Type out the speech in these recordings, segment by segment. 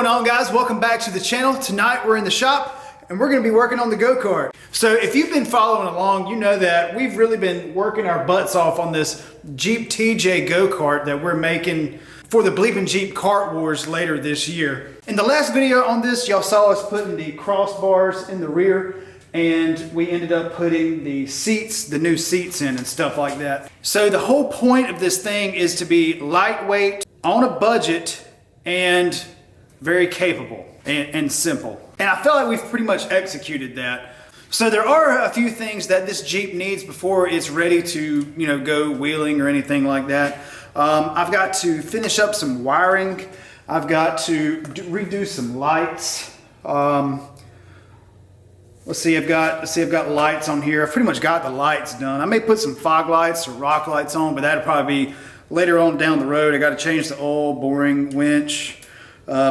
going on, guys? Welcome back to the channel. Tonight we're in the shop and we're going to be working on the Go-Kart. So if you've been following along, you know that we've really been working our butts off on this Jeep TJ Go-Kart that we're making for the BleepinJeep Kart Wars later this year. In the last video on this, y'all saw us putting the crossbars in the rear, and we ended up putting the seats, the new seats in and stuff like that. So the whole point of this thing is to be lightweight, on a budget, and very capable and simple. And I feel like we've pretty much executed that. So there are a few things that this Jeep needs before it's ready to, go wheeling or anything like that. I've got to finish up some wiring. I've got to redo some lights. Let's see, I've got lights on here. I've pretty much got the lights done. I may put some fog lights or rock lights on, but that'll probably be later on down the road. I got to change the oil, boring, winch,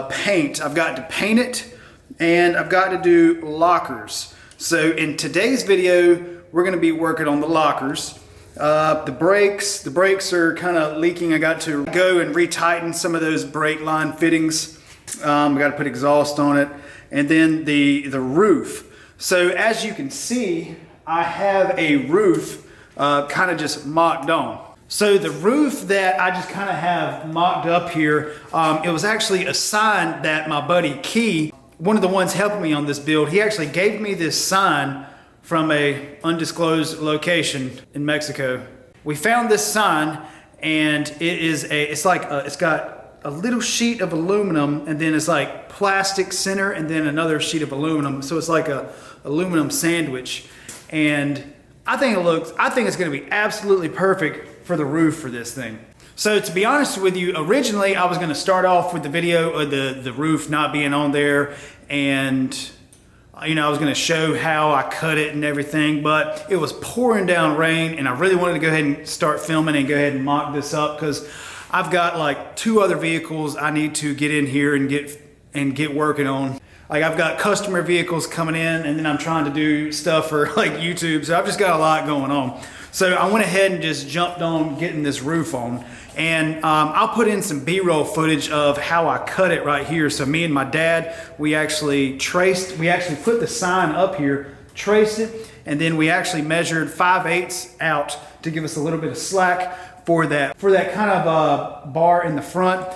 paint. I've got to paint it, and I've got to do lockers. So in today's video, we're going to be working on the lockers. The brakes are kind of leaking. I got to go and retighten some of those brake line fittings. I got to put exhaust on it, and then the roof. So as you can see, I have a roof kind of just mocked on. So the roof that I just kind of have mocked up here, it was actually a sign that my buddy Key, one of the ones helping me on this build, he actually gave me this sign from a undisclosed location in Mexico. We found this sign, and it's got a little sheet of aluminum, and then it's like plastic center, and then another sheet of aluminum. So it's like a aluminum sandwich. And I think it's gonna be absolutely perfect for the roof for this thing. So to be honest with you, originally I was gonna start off with the video of the roof not being on there, and I was gonna show how I cut it and everything, but it was pouring down rain, and I really wanted to go ahead and start filming and go ahead and mock this up, because I've got like 2 other vehicles I need to get in here and get working on. Like, I've got customer vehicles coming in, and then I'm trying to do stuff for like YouTube, so I've just got a lot going on. So I went ahead and just jumped on getting this roof on, and I'll put in some B-roll footage of how I cut it right here. So me and my dad, we actually put the sign up here, traced it, and then we actually measured 5/8 out to give us a little bit of slack for that kind of bar in the front.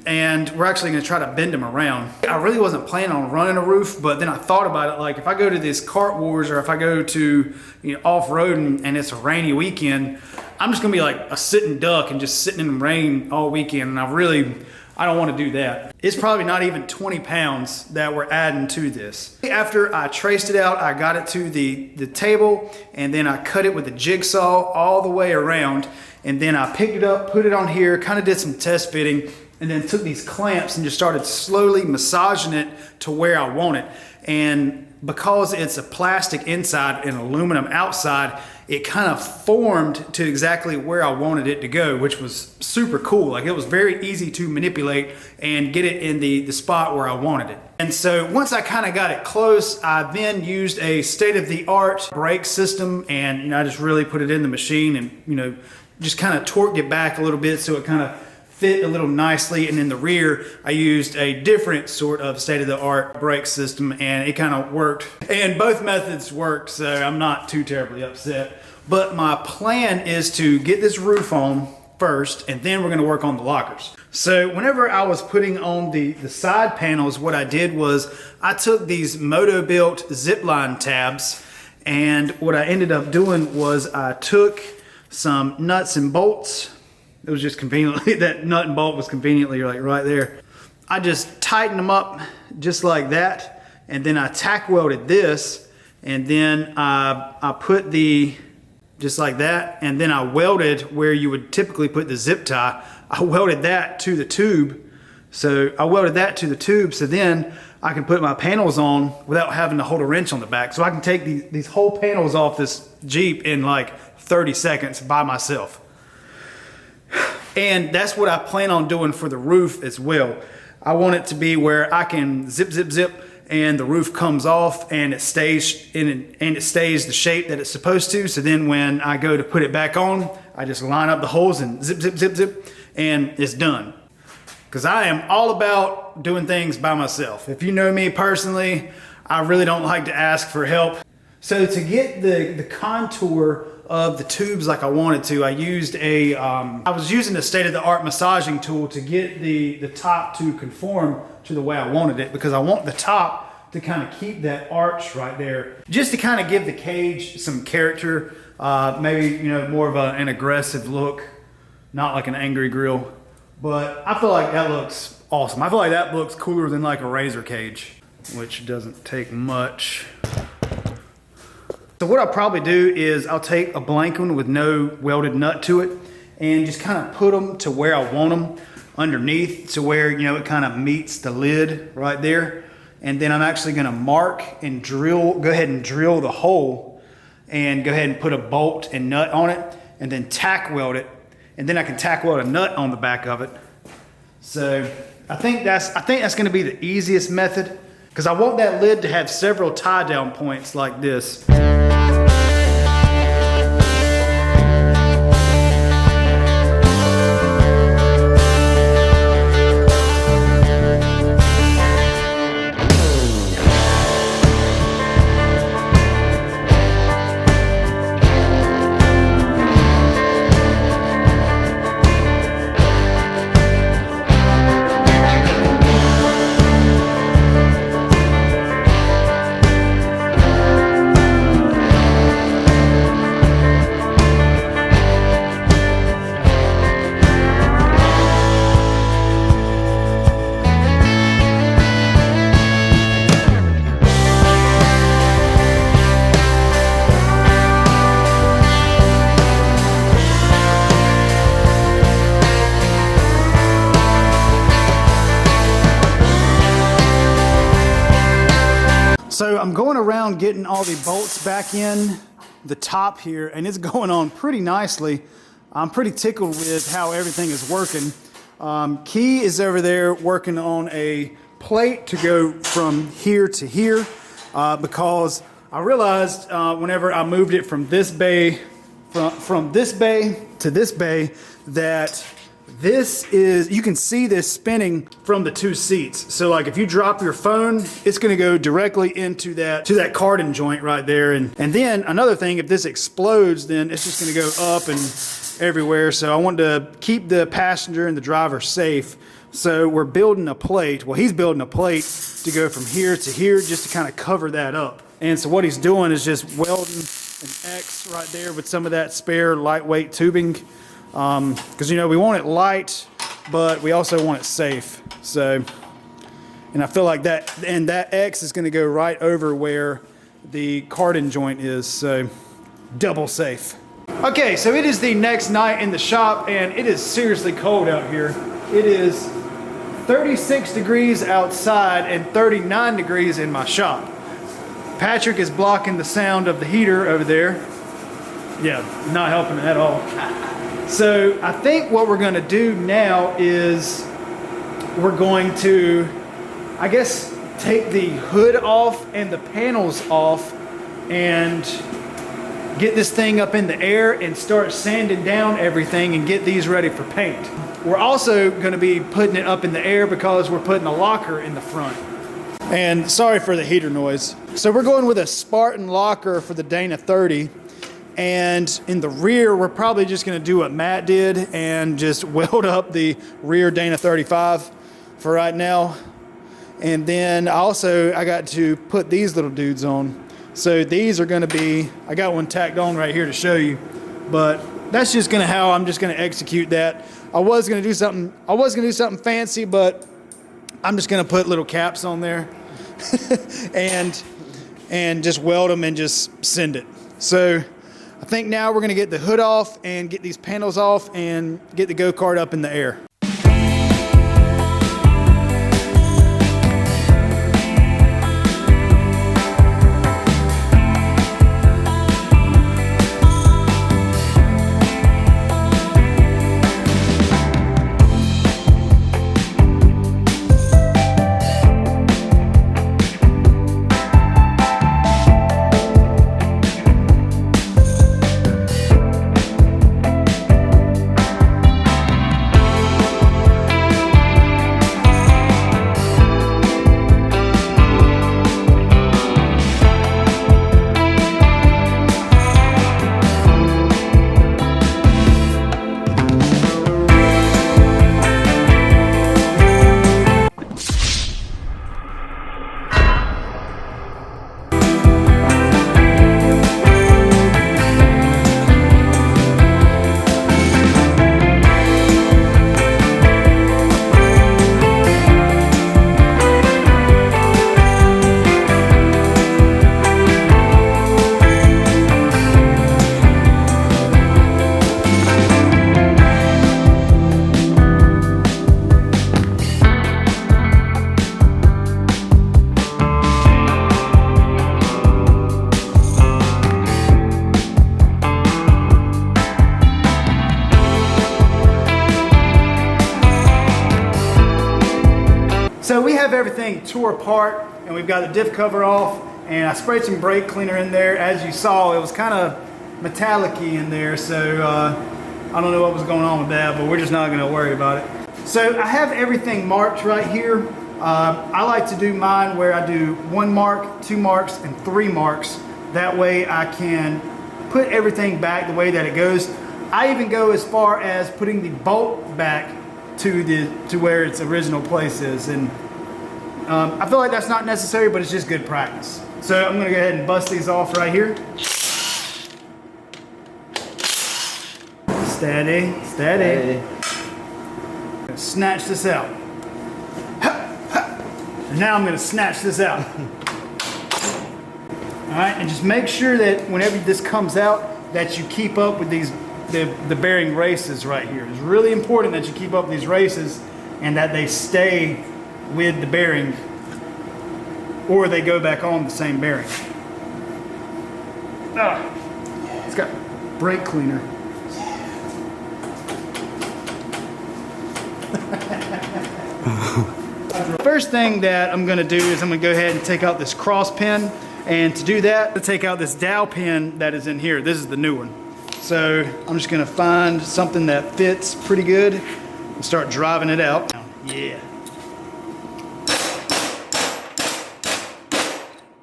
And we're actually going to try to bend them around. I really wasn't planning on running a roof, but then I thought about it, like if I go to this Kart Wars, or if I go to off-roading and it's a rainy weekend, I'm just going to be like a sitting duck and just sitting in the rain all weekend, and I don't want to do that. It's probably not even 20 pounds that we're adding to this. After I traced it out, I got it to the table, and then I cut it with a jigsaw all the way around, and then I picked it up, put it on here, kind of did some test fitting, and then took these clamps and just started slowly massaging it to where I want it. And because it's a plastic inside and aluminum outside, it kind of formed to exactly where I wanted it to go, which was super cool. Like, it was very easy to manipulate and get it in the spot where I wanted it. And so once I kind of got it close, I then used a state-of-the-art brake system, and I just really put it in the machine and just kind of torqued it back a little bit so it kind of fit a little nicely. And in the rear, I used a different sort of state-of-the-art brake system, and it kind of worked. And both methods worked, so I'm not too terribly upset. But my plan is to get this roof on first, and then we're gonna work on the lockers. So whenever I was putting on the side panels, what I did was I took these Moto-Built zipline tabs, and what I ended up doing was I took some nuts and bolts. It was just conveniently, that nut and bolt was conveniently like right there. I just tightened them up just like that, and then I tack welded this, and then I put just like that, and then I welded where you would typically put the zip tie. I welded that to the tube. So I welded that to the tube, so then I can put my panels on without having to hold a wrench on the back. So I can take these whole panels off this Jeep in like 30 seconds by myself. And that's what I plan on doing for the roof as well. I want it to be where I can zip, zip, zip, and the roof comes off, and it stays the shape that it's supposed to. So then when I go to put it back on, I just line up the holes and zip, zip, zip, zip, and it's done. because I am all about doing things by myself. If you know me personally, I really don't like to ask for help. So to get the contour of the tubes like I wanted to, I used I was using a state-of-the-art massaging tool to get the top to conform to the way I wanted it, because I want the top to kind of keep that arch right there, just to kind of give the cage some character, maybe, you know, more of an aggressive look, not like an angry grill. But I feel like that looks awesome. I feel like that looks cooler than like a razor cage, which doesn't take much. So what I'll probably do is I'll take a blank one with no welded nut to it and just kind of put them to where I want them underneath, to where, you know, it kind of meets the lid right there. And then I'm actually going to mark and drill, go ahead and drill the hole and go ahead and put a bolt and nut on it, and then tack weld it. And then I can tack weld a nut on the back of it. So I think that's going to be the easiest method, because I want that lid to have several tie down points like this. So I'm going around getting all the bolts back in the top here, and it's going on pretty nicely. I'm pretty tickled with how everything is working. Key is over there working on a plate to go from here to here, because I realized whenever I moved it from this bay, from this bay to this bay, that this is, you can see this spinning from the two seats. So like if you drop your phone, it's gonna go directly into that cardan joint right there. And then another thing, if this explodes, then it's just gonna go up and everywhere. So I wanted to keep the passenger and the driver safe. So we're building a plate. Well, he's building a plate to go from here to here, just to kind of cover that up. And so what he's doing is just welding an X right there with some of that spare lightweight tubing. Because, you know, we want it light, but we also want it safe. So, and I feel like that X is going to go right over where the cardan joint is. So double safe. Okay, so it is the next night in the shop, and it is seriously cold out here. It is 36 degrees outside and 39 degrees in my shop. Patrick is blocking the sound of the heater over there. Yeah, not helping at all. So I think what we're going to do now is we're going to, I guess, take the hood off and the panels off and get this thing up in the air and start sanding down everything and get these ready for paint. We're also going to be putting it up in the air because we're putting a locker in the front. And sorry for the heater noise. So we're going with a Spartan locker for the Dana 30. And in the rear, we're probably just going to do what Matt did and just weld up the rear Dana 35 for right now. And then also I got to put these little dudes on. So these are going to be, I got one tacked on right here to show you, but that's just going to how I'm just going to execute that. I was going to do something fancy, but I'm just going to put little caps on there and just weld them and just send it. So I think now we're going to get the hood off and get these panels off and get the go-kart up in the air. have everything tore apart, and we've got the diff cover off, and I sprayed some brake cleaner in there. As you saw, it was kind of metallic-y in there, so I don't know what was going on with that, but we're just not gonna worry about it. So I have everything marked right here. I like to do mine where I do 1 mark, 2 marks, and 3 marks. That way I can put everything back the way that it goes. I even go as far as putting the bolt back to where its original place is. And I feel like that's not necessary, but it's just good practice. So I'm gonna go ahead and bust these off right here. Steady, steady. Gonna snatch this out. And now I'm gonna snatch this out. All right, and just make sure that whenever this comes out, that you keep up with these, the bearing races right here. It's really important that you keep up with these races and that they stay with the bearing, or they go back on the same bearing. It's got brake cleaner. First thing that I'm going to do is I'm going to go ahead and take out this cross pin, and to do that, to take out this dowel pin that is in here. This is the new one. So I'm just going to find something that fits pretty good and start driving it out. Yeah.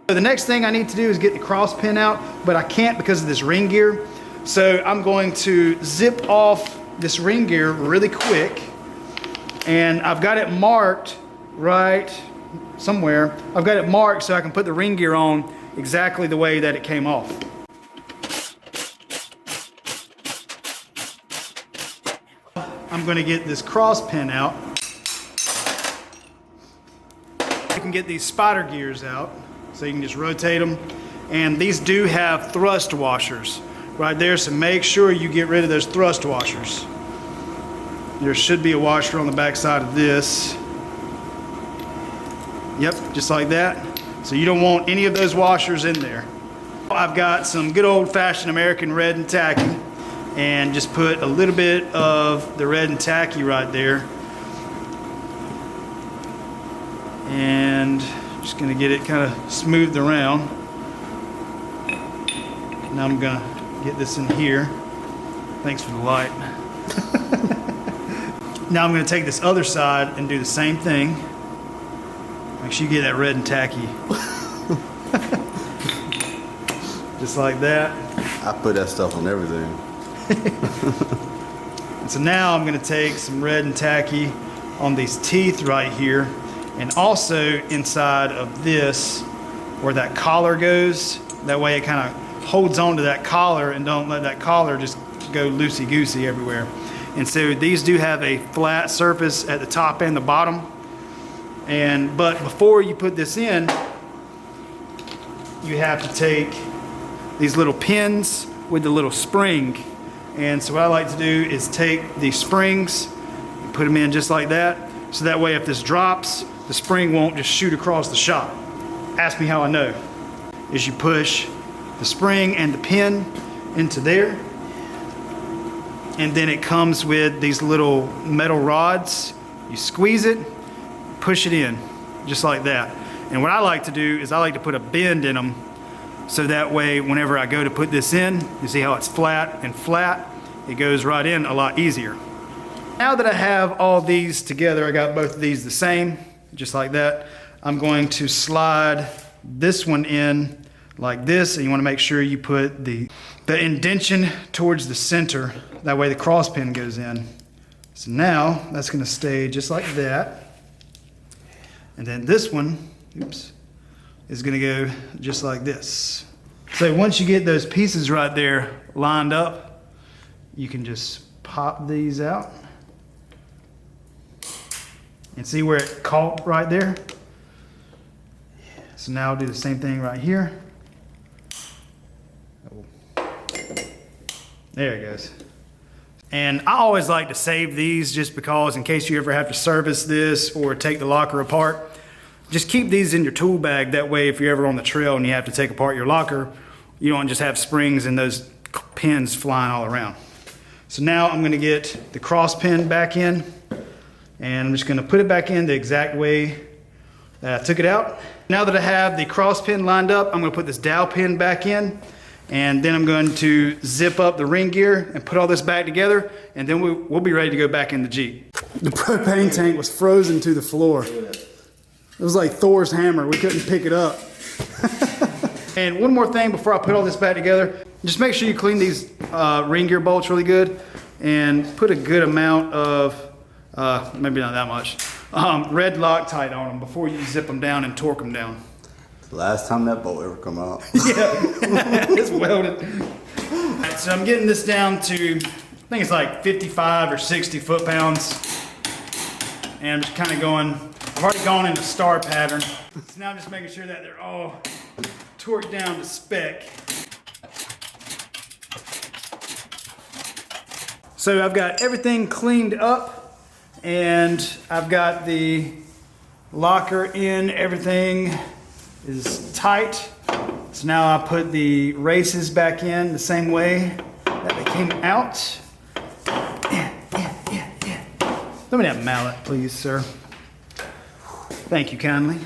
So the next thing I need to do is get the cross pin out, but I can't because of this ring gear. So I'm going to zip off this ring gear really quick, and I've got it marked right somewhere. I've got it marked so I can put the ring gear on exactly the way that it came off. I'm going to get this cross pin out. You can get these spider gears out, so you can just rotate them. And these do have thrust washers right there, so make sure you get rid of those thrust washers. There should be a washer on the back side of this. Yep, just like that. So you don't want any of those washers in there. I've got some good old-fashioned American red and tacky, and just put a little bit of the red and tacky right there. And just gonna get it kind of smoothed around. Now I'm gonna get this in here. Thanks for the light. Now I'm gonna take this other side and do the same thing. Make sure you get that red and tacky. Just like that. I put that stuff on everything. And so now I'm going to take some red and tacky on these teeth right here, and also inside of this where that collar goes. That way it kind of holds on to that collar and don't let that collar just go loosey-goosey everywhere. And so these do have a flat surface at the top and the bottom. But before you put this in, you have to take these little pins with the little spring. And so what I like to do is take these springs and put them in just like that. So that way if this drops, the spring won't just shoot across the shop. Ask me how I know. Is you push the spring and the pin into there. And then it comes with these little metal rods. You squeeze it, push it in, just like that. And what I like to do is I like to put a bend in them, so that way whenever I go to put this in, you see how it's flat and flat, it goes right in a lot easier. Now that I have all these together, I got both of these the same, just like that. I'm going to slide this one in like this, and you want to make sure you put the indentation towards the center, that way the cross pin goes in. So now that's going to stay just like that. And then this one, oops, is going to go just like this. So once you get those pieces right there lined up, you can just pop these out. And see where it caught right there? So now I'll do the same thing right here. There it goes. And I always like to save these just because in case you ever have to service this or take the locker apart, just keep these in your tool bag. That way if you're ever on the trail and you have to take apart your locker, you don't just have springs and those pins flying all around. So now I'm going to get the cross pin back in, and I'm just going to put it back in the exact way I took it out. Now that I have the cross pin lined up, I'm gonna put this dowel pin back in, and then I'm going to zip up the ring gear and put all this back together, and then we'll be ready to go back in the Jeep. The propane tank was frozen to the floor. It was like Thor's hammer. We couldn't pick it up. And one more thing before I put all this back together, just make sure you clean these ring gear bolts really good and put a good amount of, maybe not that much, red Loctite on them before you zip them down and torque them down. Last time that bolt ever come out. Yeah, it's welded. Right, so I'm getting this down to, I think it's like 55 or 60 foot-pounds. And I'm just kind of going, I've already gone into star pattern. So now I'm just making sure that they're all torqued down to spec. So I've got everything cleaned up, and I've got the locker in, everything is tight. So now I put the races back in the same way that they came out. Yeah. Let me that mallet, please, sir. Thank you kindly.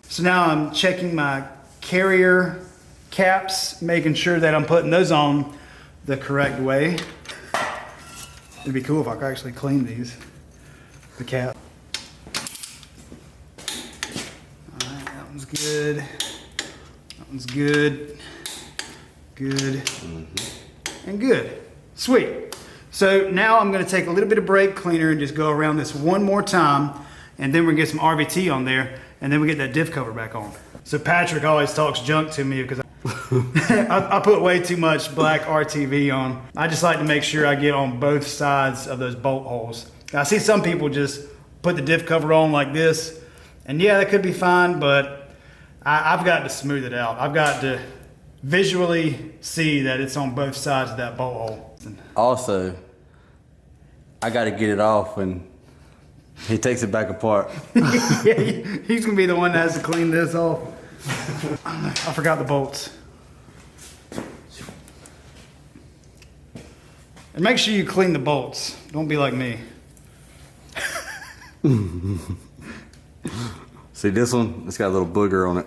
So now I'm checking my carrier caps, making sure that I'm putting those on the correct way. It'd be cool if I could actually clean these, the cap. All right, that one's good. That one's good. Good. And good. Sweet. So now I'm gonna take a little bit of brake cleaner and just go around this one more time, and then we're gonna get some RVT on there, and then we get that diff cover back on. So Patrick always talks junk to me because I put way too much black RTV on. I just like to make sure I get on both sides of those bolt holes. I see some people just put the diff cover on like this, and yeah, that could be fine, but I've got to smooth it out. I've got to visually see that it's on both sides of that bolt hole. Also, I got to get it off when he takes it back apart. Yeah, he's gonna be the one that has to clean this off. I forgot the bolts. And make sure you clean the bolts. Don't be like me. See this one? It's got a little booger on it.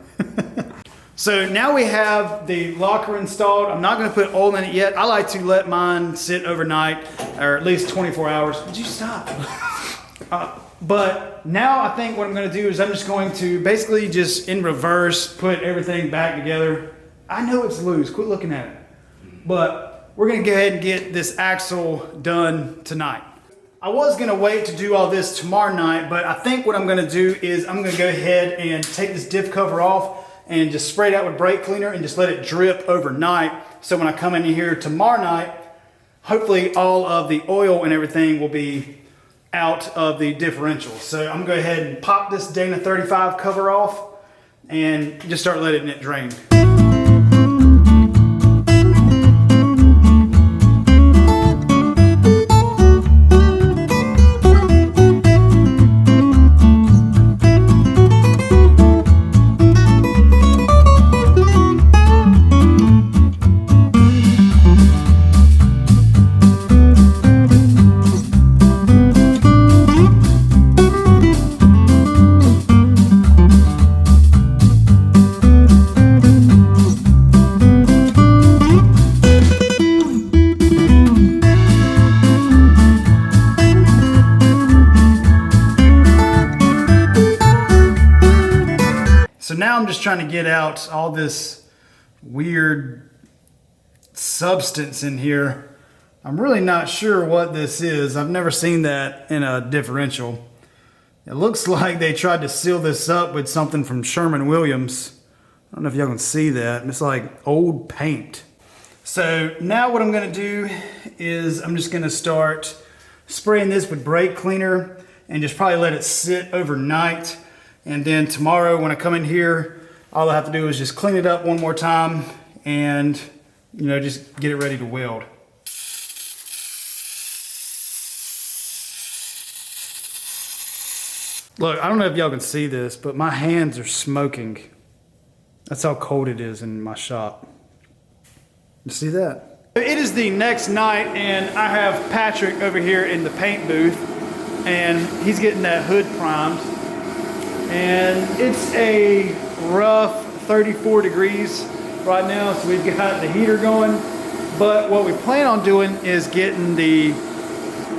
So now we have the locker installed. I'm not gonna put oil in it yet. I like to let mine sit overnight, or at least 24 hours. Would you stop? But now I think what I'm gonna do is I'm just going to basically just in reverse put everything back together. I know it's loose, quit looking at it. But we're gonna go ahead and get this axle done tonight. I was gonna wait to do all this tomorrow night, but I think what I'm gonna do is I'm gonna go ahead and take this diff cover off and just spray it out with brake cleaner and just let it drip overnight. So when I come in here tomorrow night, hopefully all of the oil and everything will be out of the differential. So I'm gonna go ahead and pop this Dana 35 cover off and just start letting it drain. So now I'm just trying to get out all this weird substance in here. I'm really not sure what this is. I've never seen that in a differential. It looks like they tried to seal this up with something from Sherwin-Williams. I don't know if y'all can see that. It's like old paint. So now what I'm gonna do is I'm just gonna start spraying this with brake cleaner and just probably let it sit overnight. And then tomorrow when I come in here, all I have to do is just clean it up one more time and, you know, just get it ready to weld. Look, I don't know if y'all can see this, but my hands are smoking. That's how cold it is in my shop. You see that? It is the next night and I have Patrick over here in the paint booth. and he's getting that hood primed. And it's a rough 34 degrees right now, so we've got the heater going. But what we plan on doing is getting the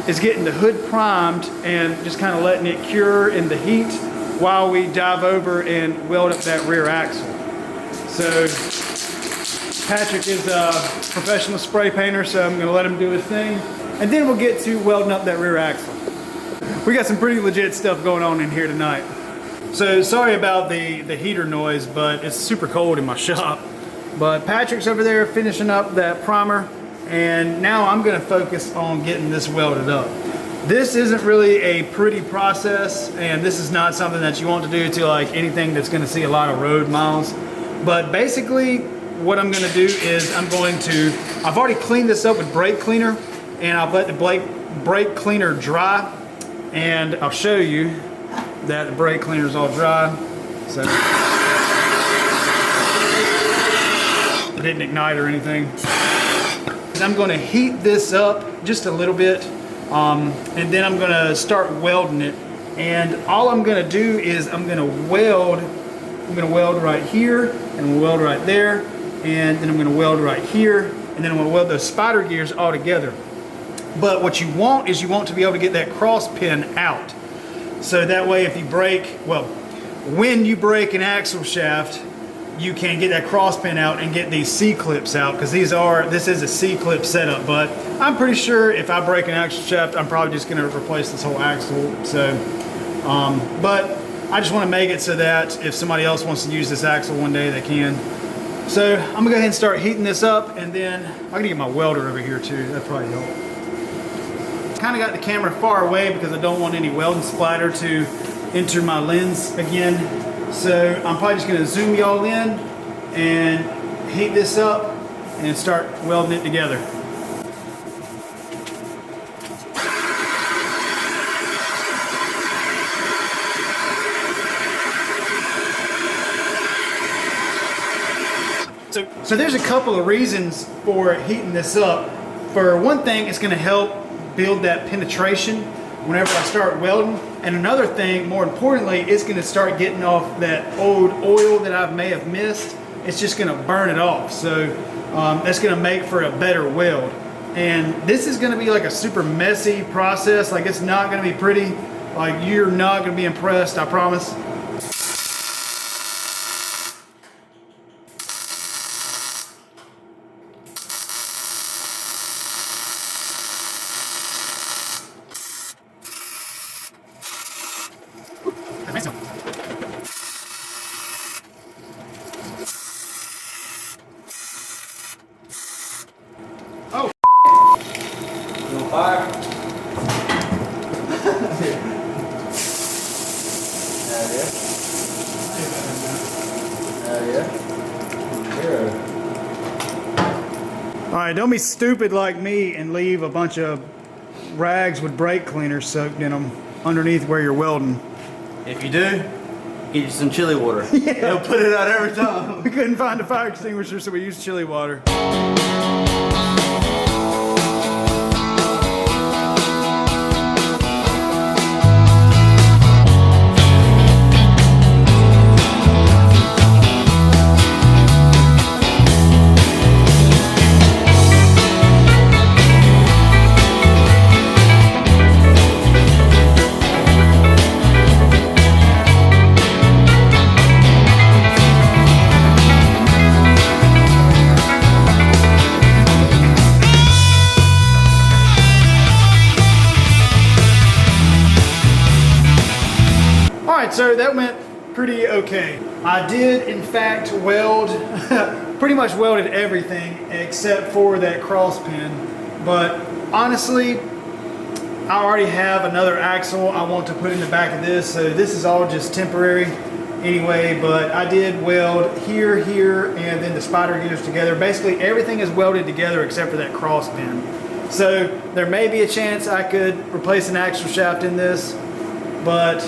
hood primed and just kind of letting it cure in the heat while we dive over and weld up that rear axle. So Patrick is a professional spray painter, so I'm gonna let him do his thing. And then we'll get to welding up that rear axle. We got some pretty legit stuff going on in here tonight. So sorry about the heater noise, but it's super cold in my shop. But Patrick's over there finishing up that primer, and now I'm gonna focus on getting this welded up. This isn't really a pretty process, and this is not something that you want to do to like anything that's gonna see a lot of road miles. But basically, what I'm gonna do is I've already cleaned this up with brake cleaner, and I've let the brake cleaner dry, and I'll show you that the brake cleaner is all dry. So it didn't ignite or anything. I'm gonna heat this up just a little bit, and then I'm gonna start welding it. And all I'm gonna do is I'm gonna weld right here, and weld right there, and then I'm gonna weld right here, and then I'm gonna weld those spider gears all together. But what you want is you want to be able to get that cross pin out. So that way if you break, well, when you break an axle shaft, you can get that cross pin out and get these C-clips out, because this is a C-clip setup. But I'm pretty sure if I break an axle shaft, I'm probably just gonna replace this whole axle. So, but I just wanna make it so that if somebody else wants to use this axle one day, they can. So I'm gonna go ahead and start heating this up, and then I'm gonna get my welder over here too. That'd probably help. Kind of got the camera far away because I don't want any welding splatter to enter my lens again. So I'm probably just gonna zoom y'all in and heat this up and start welding it together. So there's a couple of reasons for heating this up. For one thing, it's gonna help build that penetration whenever I start welding. And another thing, more importantly, it's gonna start getting off that old oil that I may have missed. It's just gonna burn it off. So that's gonna make for a better weld. And this is gonna be like a super messy process. Like, it's not gonna be pretty. Like, you're not gonna be impressed, I promise. Oh, You on fire? all right, don't be stupid like me and leave a bunch of rags with brake cleaner soaked in them underneath where you're welding. If you do, get you some chili water. Yeah. They'll put it out every time. We couldn't find a fire extinguisher, so we used chili water. So that went pretty okay. I did in fact weld, pretty much welded everything except for that cross pin. But honestly, I already have another axle I want to put in the back of this, so this is all just temporary anyway. But I did weld here, and then the spider gears together. Basically everything is welded together except for that cross pin. So there may be a chance I could replace an axle shaft in this, but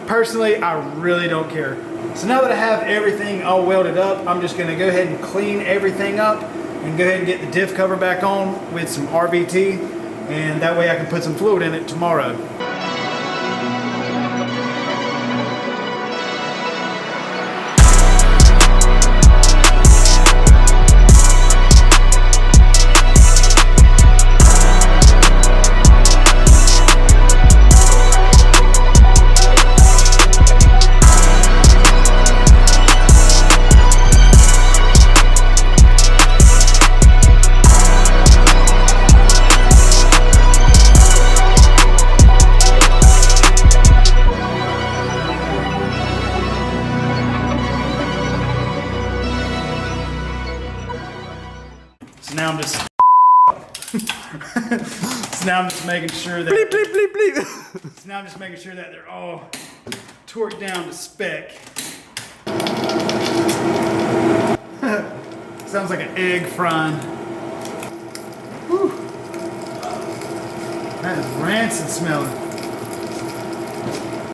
personally, I really don't care. So now that I have everything all welded up, I'm just gonna go ahead and clean everything up and go ahead and get the diff cover back on with some RVT. and that way I can put some fluid in it tomorrow. So now I'm just so now I'm just making sure that Bleep, bleep, bleep, bleep. so now I'm just making sure that they're all torqued down to spec. Sounds like an egg frying. Whew. That is rancid smelling.